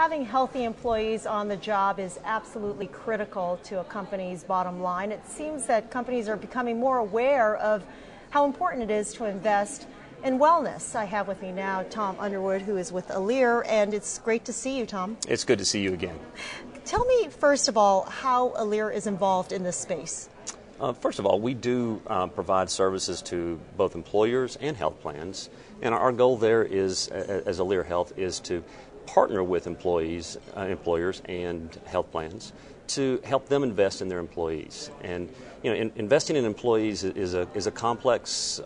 Having healthy employees on the job is absolutely critical to a company's bottom line. It seems that companies are becoming more aware of how important it is to invest in wellness. I have with me now Tom Underwood, who is with Alere, and it's great to see you, Tom. It's good to see you again. Tell me, first of all, how Alere is involved in this space. First of all, we do provide services to both employers and health plans, and our goal there is, as Alere Health, is to partner with employers and health plans to help them invest in their employees. And investing in employees is a complex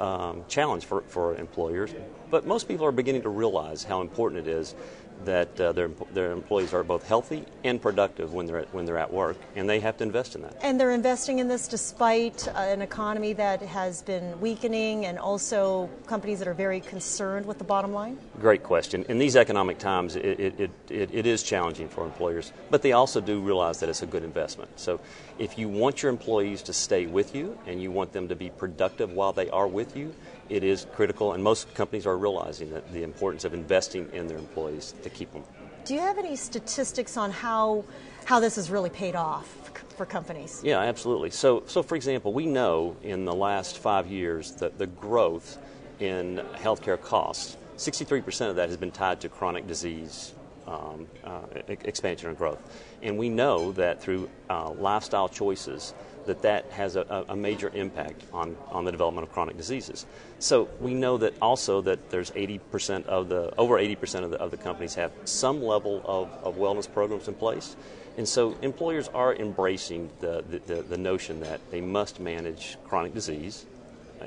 challenge for employers, but most people are beginning to realize how important it is that their employees are both healthy and productive when they're at work, and they have to invest in that. And they're investing in this despite an economy that has been weakening, and also companies that are very concerned with the bottom line? Great question. In these economic times, it is challenging for employers, but they also do realize that it's a good investment. So if you want your employees to stay with you and you want them to be productive while they are with you, it is critical, and most companies are realizing that the importance of investing in their employees to keep them. Do you have any statistics on how this has really paid off for companies? Yeah, absolutely. So for example, we know in the last 5 years that the growth in healthcare costs, 63% of that has been tied to chronic disease expansion and growth. And we know that through lifestyle choices, that has a major impact on the development of chronic diseases. So we know that also that there's over 80% of the companies have some level of wellness programs in place. And so employers are embracing the notion that they must manage chronic disease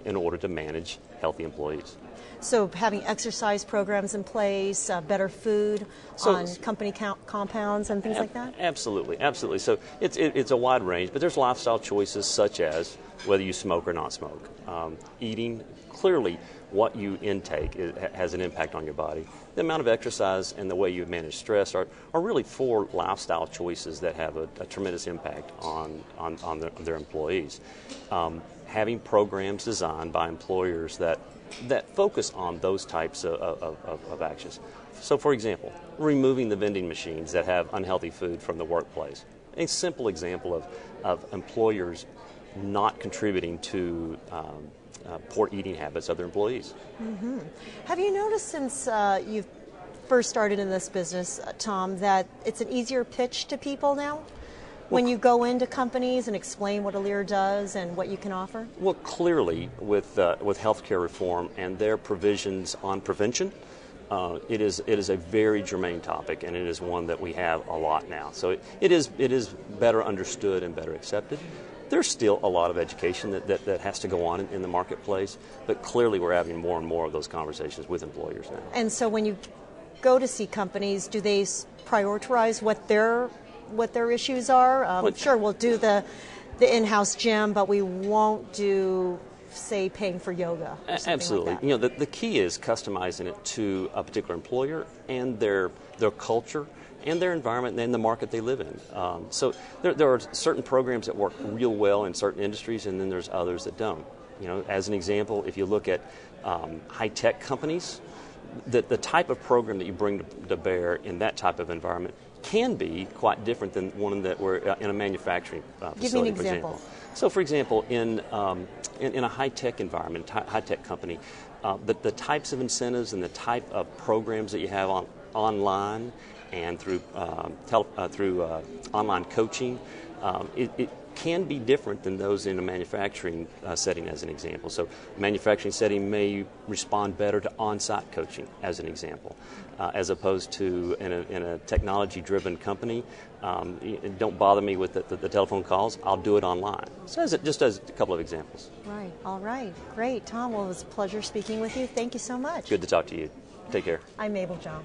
in order to manage healthy employees. So having exercise programs in place, better food on company compounds and things like that? Absolutely, absolutely. So it's a wide range, but there's lifestyle choices such as whether you smoke or not smoke. Eating, clearly what you intake has an impact on your body. The amount of exercise and the way you manage stress are really four lifestyle choices that have a tremendous impact on their employees. Having programs designed by employers that focus on those types of actions. So, for example, removing the vending machines that have unhealthy food from the workplace. A simple example of employers not contributing to poor eating habits of their employees. Mm-hmm. Have you noticed since you've first started in this business, Tom, that it's an easier pitch to people now? When you go into companies and explain what Alere does and what you can offer? Well, clearly, with healthcare reform and their provisions on prevention, it is a very germane topic, and it is one that we have a lot now. So it is better understood and better accepted. There's still a lot of education that has to go on in the marketplace, but clearly we're having more and more of those conversations with employers now. And so when you go to see companies, do they prioritize what their issues are? Sure, we'll do the in-house gym, but we won't do, say, paying for yoga. Absolutely. Like that. The key is customizing it to a particular employer and their culture and their environment and the market they live in. So there are certain programs that work real well in certain industries, and then there's others that don't. As an example, if you look at high-tech companies, the type of program that you bring to bear in that type of environment can be quite different than one that we're in a manufacturing facility. Give me an example. For example. So, for example, in a high-tech environment, high-tech company, the types of incentives and the type of programs that you have online and through online coaching, it can be different than those in a manufacturing setting, as an example. So manufacturing setting may respond better to on-site coaching, as an example, as opposed to in a technology-driven company. Don't bother me with the telephone calls. I'll do it online. So just as a couple of examples. Right. All right. Great. Tom, well, it was a pleasure speaking with you. Thank you so much. Good to talk to you. Take care. I'm Mabel John.